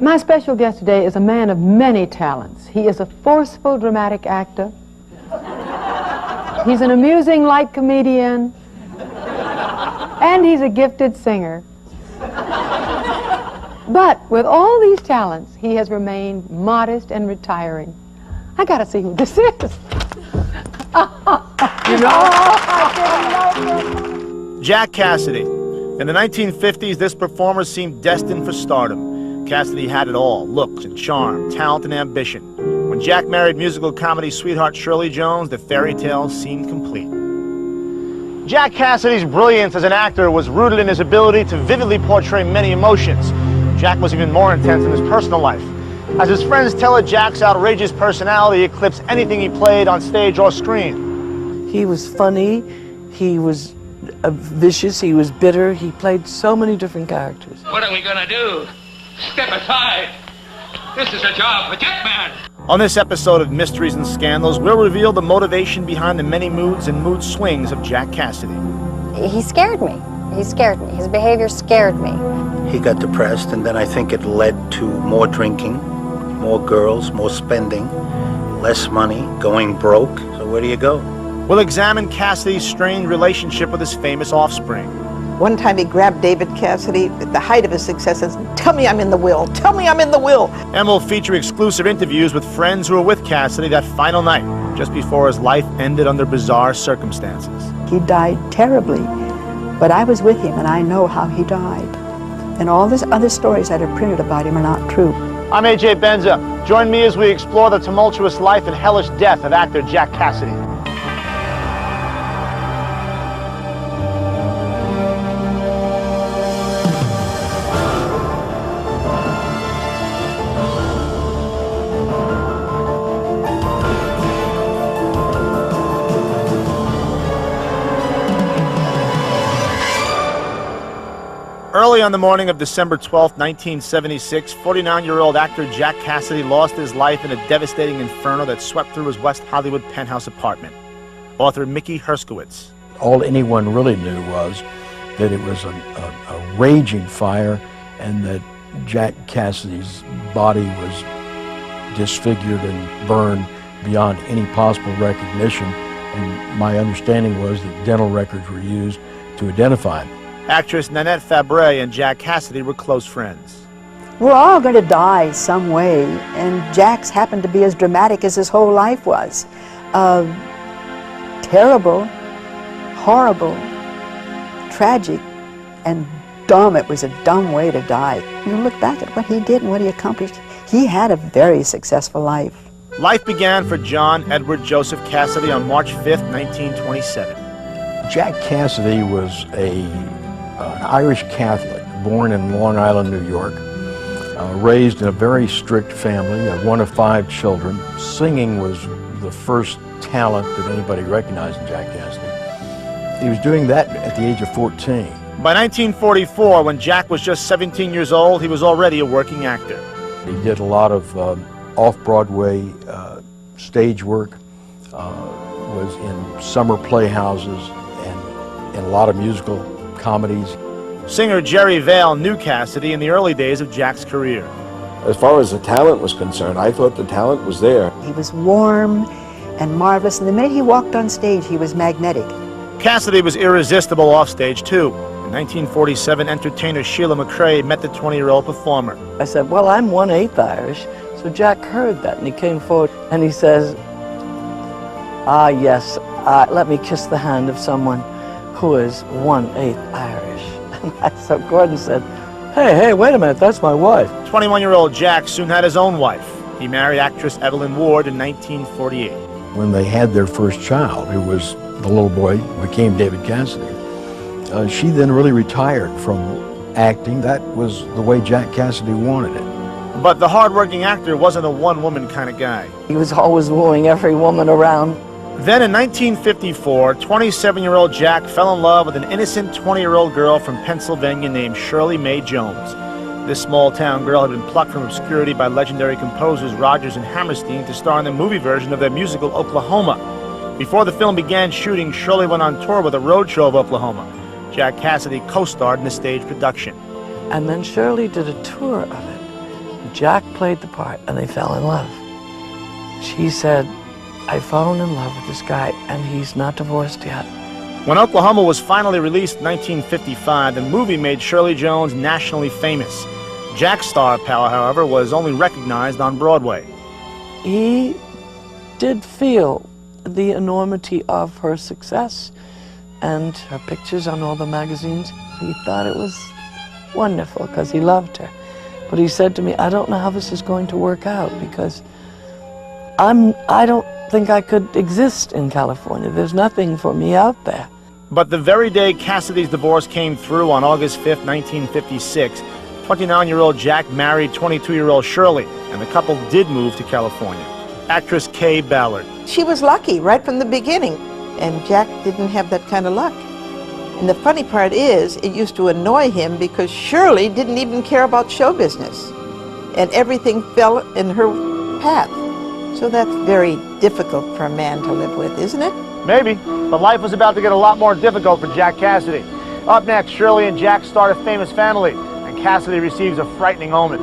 My special guest today is a man of many talents. He is a forceful dramatic actor. He's an amusing light comedian. And he's a gifted singer. But with all these talents, he has remained modest and retiring. I gotta see who this is. You know? Jack Cassidy. In the 1950s, this performer seemed destined for stardom. Cassidy had it all: looks and charm, talent and ambition. When Jack married musical comedy sweetheart Shirley Jones, the fairy tale seemed complete. Jack Cassidy's brilliance as an actor was rooted in his ability to vividly portray many emotions. Jack was even more intense in his personal life. As his friends tell it, Jack's outrageous personality eclipsed anything he played on stage or screen. He was funny, he was vicious, he was bitter, he played so many different characters. What are we gonna do? Step aside! This is a job for Jackman! On this episode of Mysteries and Scandals, we'll reveal the motivation behind the many moods and mood swings of Jack Cassidy. He scared me. He scared me. His behavior scared me. He got depressed, and then I think it led to more drinking, more girls, more spending, less money, going broke. So where do you go? We'll examine Cassidy's strained relationship with his famous offspring. One time he grabbed David Cassidy at the height of his success and said, "Tell me I'm in the will. Tell me I'm in the will." And we'll feature exclusive interviews with friends who were with Cassidy that final night, just before his life ended under bizarre circumstances. He died terribly, but I was with him and I know how he died. And all these other stories that are printed about him are not true. I'm AJ Benza. Join me as we explore the tumultuous life and hellish death of actor Jack Cassidy. Early on the morning of December 12, 1976, 49-year-old actor Jack Cassidy lost his life in a devastating inferno that swept through his West Hollywood penthouse apartment. Author Mickey Herskowitz. All anyone really knew was that it was a raging fire and that Jack Cassidy's body was disfigured and burned beyond any possible recognition. And my understanding was that dental records were used to identify him. Actress Nanette Fabray and Jack Cassidy were close friends. We're all going to die some way, and Jack's happened to be as dramatic as his whole life was. Terrible, horrible, tragic, and dumb. It was a dumb way to die. You look back at what he did and what he accomplished. He had a very successful life. Life began for John Edward Joseph Cassidy on March 5th, 1927. Jack Cassidy was an Irish Catholic, born in Long Island, New York, raised in a very strict family, one of 5 children. Singing was the first talent that anybody recognized in Jack Cassidy. He was doing that at the age of 14. By 1944, when Jack was just 17 years old, he was already a working actor. He did a lot of off-Broadway stage work, was in summer playhouses, and in a lot of musical comedies. Singer Jerry Vale knew Cassidy in the early days of Jack's career. As far as the talent was concerned, I thought the talent was there. He was warm and marvelous, and the minute he walked on stage, he was magnetic. Cassidy was irresistible offstage, too. In 1947, entertainer Sheila McCrae met the 20-year-old performer. I said, well, I'm 1/8 Irish. So Jack heard that, and he came forward, and he says, ah, yes, let me kiss the hand of someone who is 1/8 Irish. And so Gordon said, hey, wait a minute, that's my wife. 21-year-old Jack soon had his own wife. He married actress Evelyn Ward in 1948. When they had their first child, who was the little boy who became David Cassidy, she then really retired from acting. That was the way Jack Cassidy wanted it. But the hard-working actor wasn't a one-woman kind of guy. He was always wooing every woman around. Then in 1954, 27-year-old Jack fell in love with an innocent 20-year-old girl from Pennsylvania named Shirley Mae Jones. This small-town girl had been plucked from obscurity by legendary composers Rodgers and Hammerstein to star in the movie version of their musical Oklahoma. Before the film began shooting, Shirley went on tour with a roadshow of Oklahoma. Jack Cassidy co-starred in the stage production. And then Shirley did a tour of it. Jack played the part and they fell in love. She said, I've fallen in love with this guy and he's not divorced yet. When Oklahoma was finally released in 1955, the movie made Shirley Jones nationally famous. Jack's star power, however, was only recognized on Broadway. He did feel the enormity of her success and her pictures on all the magazines. He thought it was wonderful because he loved her. But he said to me, I don't know how this is going to work out because I don't think I could exist in California. There's nothing for me out there. But the very day Cassidy's divorce came through on August 5th, 1956, 29-year-old Jack married 22-year-old Shirley, and the couple did move to California. Actress Kay Ballard. She was lucky right from the beginning, and Jack didn't have that kind of luck. And the funny part is, it used to annoy him because Shirley didn't even care about show business, and everything fell in her path. So that's very difficult for a man to live with, isn't it? Maybe, but life was about to get a lot more difficult for Jack Cassidy. Up next, Shirley and Jack start a famous family, and Cassidy receives a frightening omen.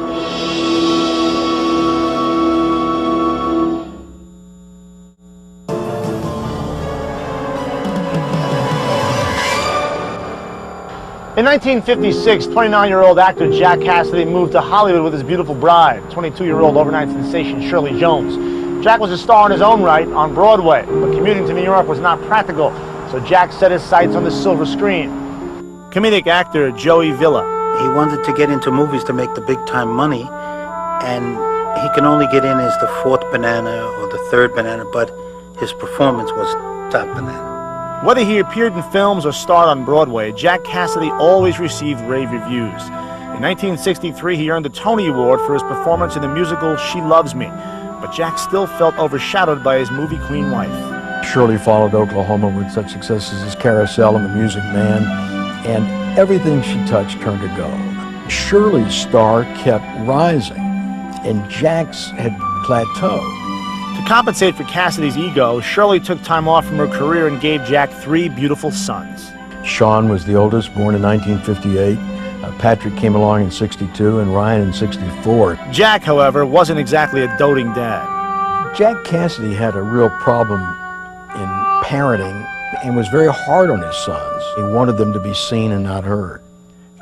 In 1956, 29-year-old actor Jack Cassidy moved to Hollywood with his beautiful bride, 22-year-old overnight sensation Shirley Jones. Jack was a star in his own right on Broadway, but commuting to New York was not practical, so Jack set his sights on the silver screen. Comedic actor Joey Villa. He wanted to get into movies to make the big-time money, and he can only get in as the fourth banana or the third banana, but his performance was top banana. Whether he appeared in films or starred on Broadway, Jack Cassidy always received rave reviews. In 1963, he earned the Tony Award for his performance in the musical She Loves Me, but Jack still felt overshadowed by his movie queen wife. Shirley followed Oklahoma with such successes as Carousel and The Music Man, and everything she touched turned to gold. Shirley's star kept rising, and Jack's had plateaued. To compensate for Cassidy's ego, Shirley took time off from her career and gave Jack 3 beautiful sons. Sean was the oldest, born in 1958. Patrick came along in '62 and Ryan in '64. Jack, however, wasn't exactly a doting dad. Jack Cassidy had a real problem in parenting and was very hard on his sons. He wanted them to be seen and not heard.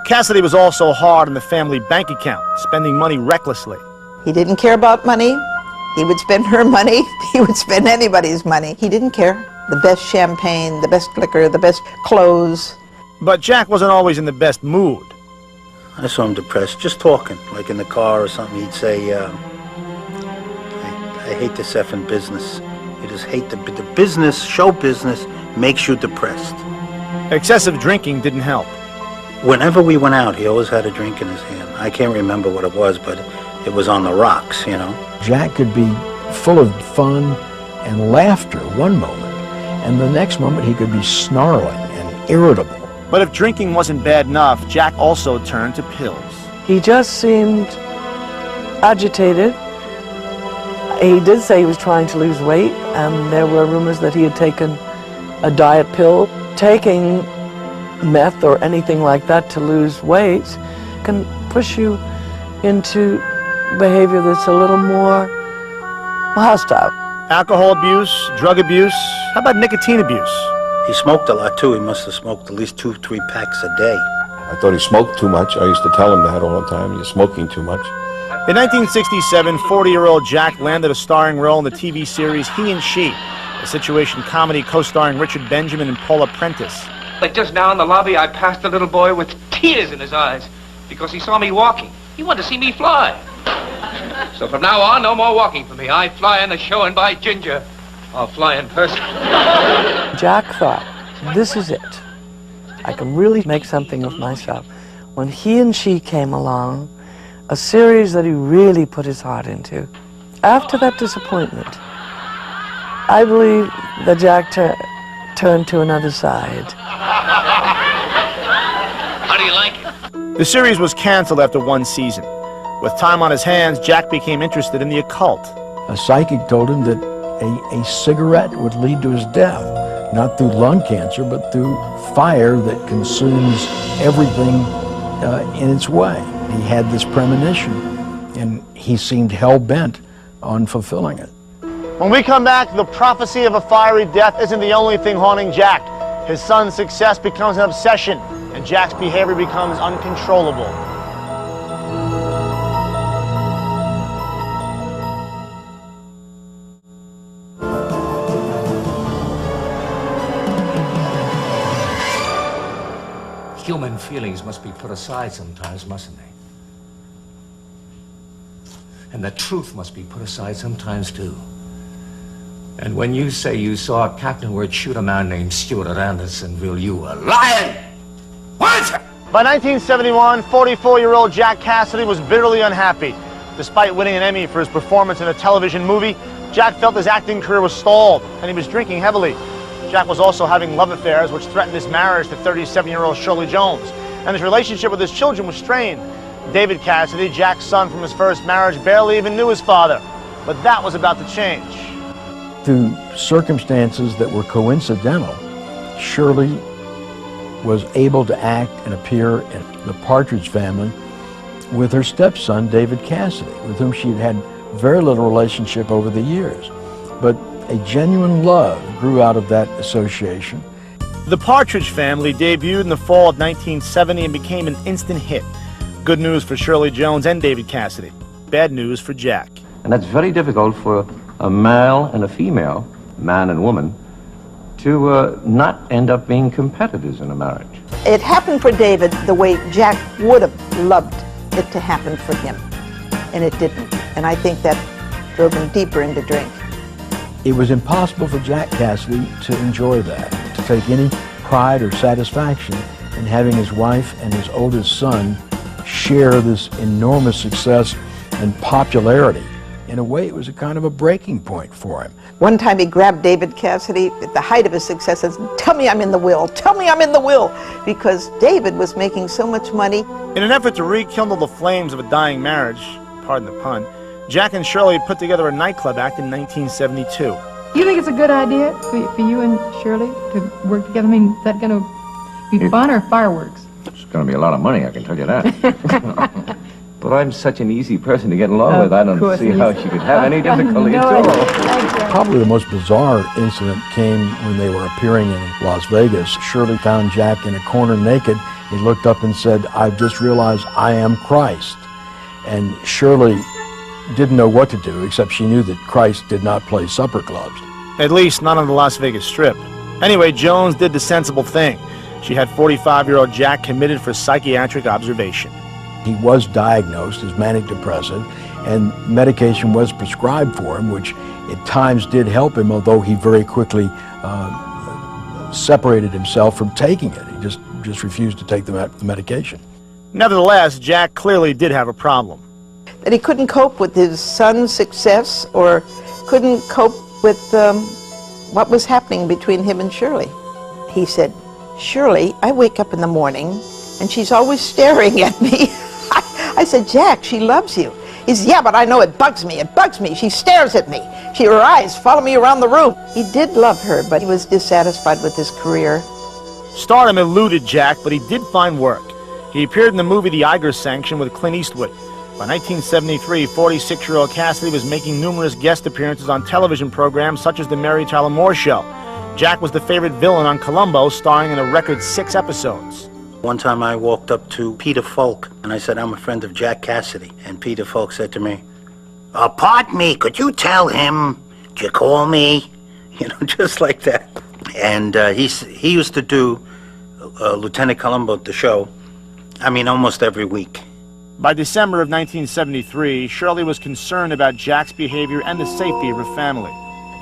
Cassidy was also hard on the family bank account, spending money recklessly. He didn't care about money. He would spend her money. He would spend anybody's money. He didn't care. The best champagne, the best liquor, the best clothes. But Jack wasn't always in the best mood. I saw him depressed, just talking, like in the car or something. He'd say, I hate this effing business. I just hate the business, show business makes you depressed. Excessive drinking didn't help. Whenever we went out, he always had a drink in his hand. I can't remember what it was, but it was on the rocks, you know. Jack could be full of fun and laughter one moment, and the next moment he could be snarling and irritable. But if drinking wasn't bad enough, Jack also turned to pills. He just seemed agitated. He did say he was trying to lose weight, and there were rumors that he had taken a diet pill. Taking meth or anything like that to lose weight can push you into behavior that's a little more hostile. Alcohol abuse, drug abuse, how about nicotine abuse? He smoked a lot too. He must have smoked at least 2-3 packs a day. I thought he smoked too much. I used to tell him that all the time. You're smoking too much. In 1967, 40-year-old Jack landed a starring role in the TV series He and She, a situation comedy co-starring Richard Benjamin and Paula Prentice. Like just now in the lobby, I passed a little boy with tears in his eyes because he saw me walking. He wanted to see me fly. So from now on, no more walking for me. I fly in the show and by ginger, I'll fly in person. Jack thought, this is it. I can really make something of myself. When He and She came along, a series that he really put his heart into. After that disappointment, I believe that Jack turned to another side. How do you like it? The series was canceled after 1 season. With time on his hands, Jack became interested in the occult. A psychic told him that a cigarette would lead to his death, not through lung cancer, but through fire that consumes everything in its way. He had this premonition, and he seemed hell-bent on fulfilling it. When we come back, the prophecy of a fiery death isn't the only thing haunting Jack. His son's success becomes an obsession, and Jack's behavior becomes uncontrollable. Human feelings must be put aside sometimes, mustn't they? And the truth must be put aside sometimes, too. And when you say you saw Captain Word shoot a man named Stuart at Andersonville, you were lying! What? By 1971, 44-year-old Jack Cassidy was bitterly unhappy. Despite winning an Emmy for his performance in a television movie, Jack felt his acting career was stalled, and he was drinking heavily. Jack was also having love affairs which threatened his marriage to 37-year-old Shirley Jones, and his relationship with his children was strained. David Cassidy, Jack's son from his first marriage, barely even knew his father. But that was about to change. Through circumstances that were coincidental, Shirley was able to act and appear in The Partridge Family with her stepson, David Cassidy, with whom she had had very little relationship over the years. But a genuine love grew out of that association. The Partridge Family debuted in the fall of 1970 and became an instant hit. Good news for Shirley Jones and David Cassidy. Bad news for Jack. And that's very difficult for a male and a female, man and woman, to not end up being competitors in a marriage. It happened for David the way Jack would have loved it to happen for him, and it didn't. And I think that drove him deeper into drink. It was impossible for Jack Cassidy to enjoy that, to take any pride or satisfaction in having his wife and his oldest son share this enormous success and popularity. In a way, it was a kind of a breaking point for him. One time he grabbed David Cassidy at the height of his success and said, "Tell me I'm in the will, tell me I'm in the will," because David was making so much money. In an effort to rekindle the flames of a dying marriage, pardon the pun, Jack and Shirley put together a nightclub act in 1972. You think it's a good idea for you and Shirley to work together? I mean, is that going to be fun or fireworks? It's going to be a lot of money, I can tell you that. But I'm such an easy person to get along with, I don't see how she could have any difficulty at all. Probably the most bizarre incident came when they were appearing in Las Vegas. Shirley found Jack in a corner naked. He looked up and said, "I've just realized I am Christ." And Shirley didn't know what to do, except she knew that Christ did not play supper clubs. At least not on the Las Vegas Strip. Anyway, Jones did the sensible thing. She had 45-year-old Jack committed for psychiatric observation. He was diagnosed as manic depressive, and medication was prescribed for him, which at times did help him, although he very quickly separated himself from taking it. He just refused to take the medication. Nevertheless, Jack clearly did have a problem. That he couldn't cope with his son's success or couldn't cope with what was happening between him and Shirley. He said, "Shirley, I wake up in the morning and she's always staring at me." I said, "Jack, she loves you." He said, "Yeah, but I know it bugs me. It bugs me. She stares at me. Her eyes follow me around the room." He did love her, but he was dissatisfied with his career. Stardom eluded Jack, but he did find work. He appeared in the movie The Iger Sanction with Clint Eastwood. By 1973, 46-year-old Cassidy was making numerous guest appearances on television programs such as The Mary Tyler Moore Show. Jack was the favorite villain on Columbo, starring in a record 6 episodes. One time I walked up to Peter Falk and I said, "I'm a friend of Jack Cassidy." And Peter Falk said to me, "Pardon me, could you tell him to call me?" You know, just like that. And he used to do Lieutenant Columbo at the show, I mean, almost every week. By December of 1973, Shirley was concerned about Jack's behavior and the safety of her family.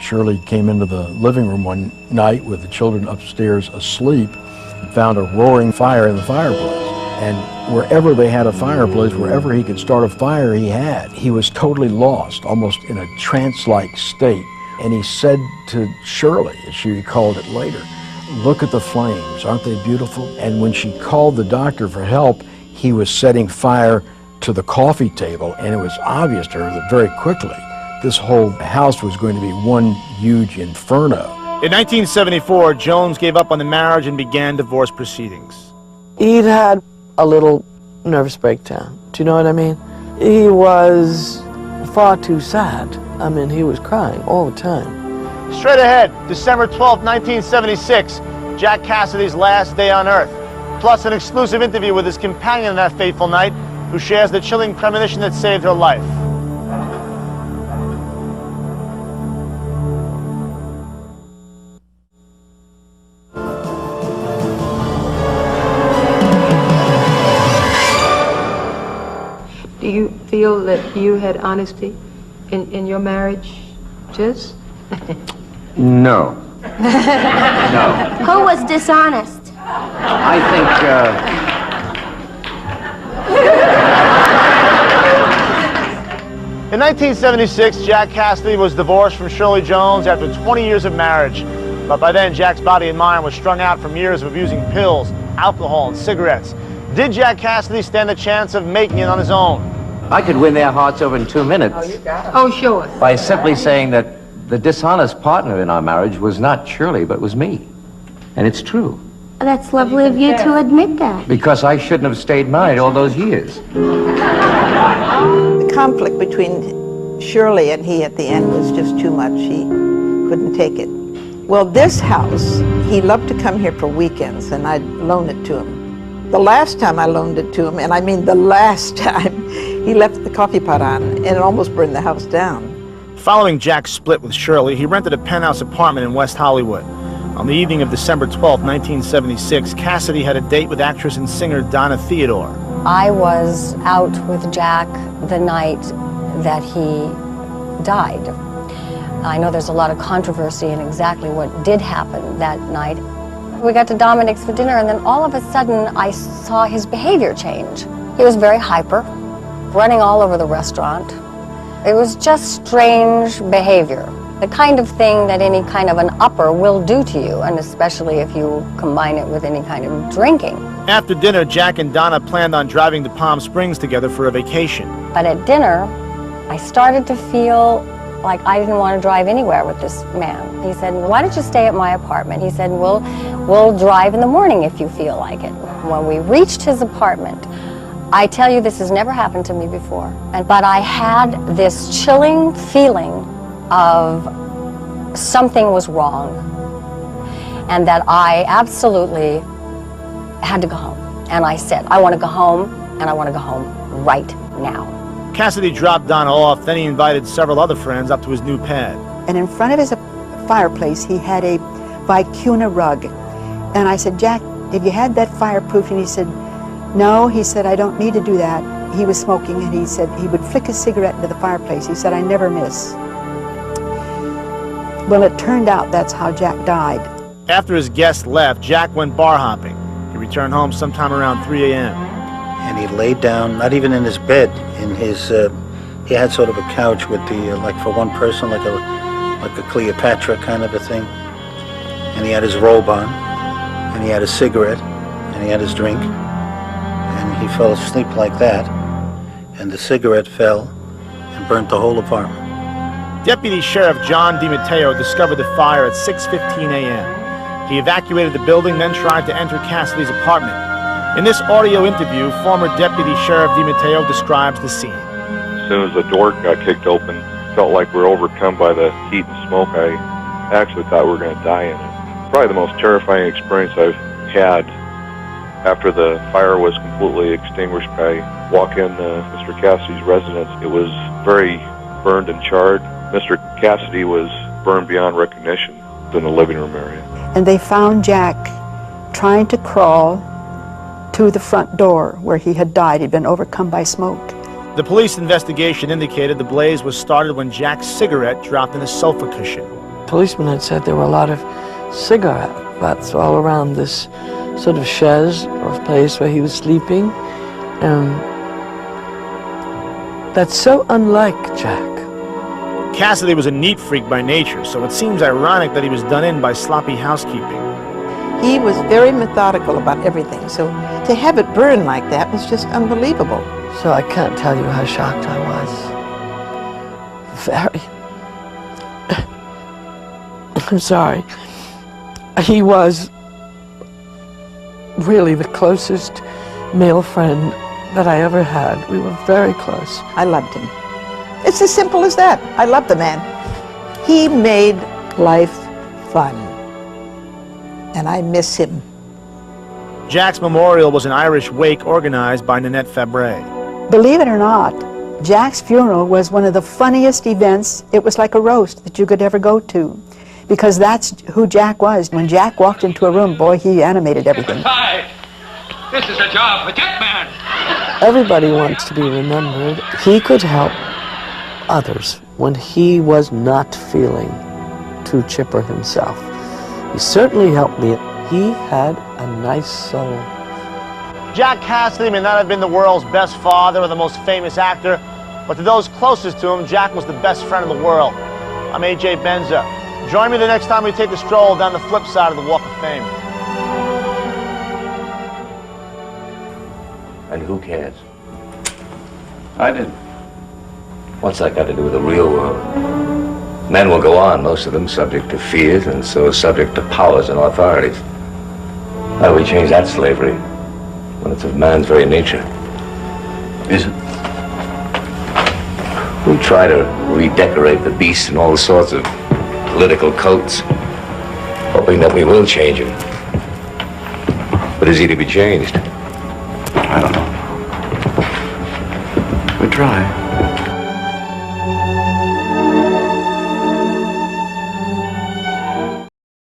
Shirley came into the living room one night with the children upstairs asleep and found a roaring fire in the fireplace. And wherever they had a fireplace, wherever he could start a fire, he was totally lost, almost in a trance-like state. And he said to Shirley, as she recalled it later, "Look at the flames, aren't they beautiful?" And when she called the doctor for help, he was setting fire to the coffee table, and it was obvious to her that very quickly this whole house was going to be one huge inferno. In 1974, Jones gave up on the marriage and began divorce proceedings. He'd had a little nervous breakdown. Do you know what I mean? He was far too sad. I mean, he was crying all the time. Straight ahead, December 12, 1976, Jack Cassidy's last day on Earth, plus an exclusive interview with his companion on that fateful night, who shares the chilling premonition that saved her life. Do you feel that you had honesty in your marriage, Jess? No. No. Who was dishonest? I think, In 1976, Jack Cassidy was divorced from Shirley Jones after 20 years of marriage. But by then, Jack's body and mind was strung out from years of abusing pills, alcohol, and cigarettes. Did Jack Cassidy stand a chance of making it on his own? I could win their hearts over in 2 minutes. Oh, you got it. Oh, show us. By simply saying that the dishonest partner in our marriage was not Shirley, but was me. And it's true. That's lovely of you to admit that. Because I shouldn't have stayed married all those years. The conflict between Shirley and he at the end was just too much. He couldn't take it. Well, this house, he loved to come here for weekends, and I'd loan it to him. The last time I loaned it to him, and I mean the last time, he left the coffee pot on, and it almost burned the house down. Following Jack's split with Shirley, he rented a penthouse apartment in West Hollywood. On the evening of December 12, 1976, Cassidy had a date with actress and singer Donna Theodore. I was out with Jack the night that he died. I know there's a lot of controversy in exactly what did happen that night. We got to Dominic's for dinner, and then all of a sudden I saw his behavior change. He was very hyper, running all over the restaurant. It was just strange behavior, the kind of thing that any kind of an upper will do to you, and especially if you combine it with any kind of drinking. After dinner, Jack and Donna planned on driving to Palm Springs together for a vacation. But at dinner, I started to feel like I didn't want to drive anywhere with this man. He said, why don't you stay at my apartment? He said, we'll drive in the morning if you feel like it. When we reached his apartment, I tell you, this has never happened to me before. But I had this chilling feeling of something was wrong, and that I absolutely had to go home. And I said, I want to go home, and I want to go home right now. Cassidy dropped Donna off, then he invited several other friends up to his new pad. And in front of his fireplace, he had a vicuna rug. And I said, Jack, have you had that fireproof? And he said, no. He said, I don't need to do that. He was smoking, and he said he would flick his cigarette into the fireplace. He said, I never miss. Well, it turned out that's how Jack died. After his guests left, Jack went bar hopping. He returned home sometime around 3 a.m. And he laid down, not even in his bed, in his, he had sort of a couch with the, like for one person, like a Cleopatra kind of a thing. And he had his robe on, and he had a cigarette, and he had his drink. And he fell asleep like that, and the cigarette fell and burnt the whole apartment. Deputy Sheriff John DiMatteo discovered the fire at 6:15 a.m. He evacuated the building, then tried to enter Cassidy's apartment. In this audio interview, former Deputy Sheriff DiMatteo describes the scene. As soon as the door got kicked open, felt like we were overcome by the heat and smoke. I actually thought we were going to die in it. Probably the most terrifying experience I've had. After the fire was completely extinguished, I walk in Mr. Cassidy's residence. It was very burned and charred. Mr. Cassidy was burned beyond recognition in the living room area. And they found Jack trying to crawl to the front door where he had died. He'd been overcome by smoke. The police investigation indicated the blaze was started when Jack's cigarette dropped in a sofa cushion. Policemen had said there were a lot of cigarette butts all around this sort of chaise or place where he was sleeping. That's so unlike Jack. Cassidy was a neat freak by nature, so it seems ironic that he was done in by sloppy housekeeping. He was very methodical about everything, so to have it burn like that was just unbelievable. So I can't tell you how shocked I was. Very. I'm sorry. He was really the closest male friend that I ever had. We were very close. I loved him. It's as simple as that. I love the man. He made life fun, and I miss him. Jack's memorial was an Irish wake organized by Nanette Fabre. Believe it or not, Jack's funeral was one of the funniest events. It was like a roast that you could ever go to, because that's who Jack was. When Jack walked into a room, boy, he animated everything. Hi. This is a job for Jack Man. Everybody wants to be remembered. He could help others when he was not feeling too chipper himself. He certainly helped me. He had a nice soul. Jack Cassidy may not have been the world's best father or the most famous actor, but to those closest to him, Jack was the best friend in the world. I'm A.J. Benza. Join me the next time we take a stroll down the flip side of the Walk of Fame. And who cares? I did. What's that got to do with the real world? Men will go on, most of them subject to fears, and so subject to powers and authorities. How do we change that slavery when it's of man's very nature? Is it? We try to redecorate the beast in all sorts of political coats, hoping that we will change him. But is he to be changed? I don't know. We try.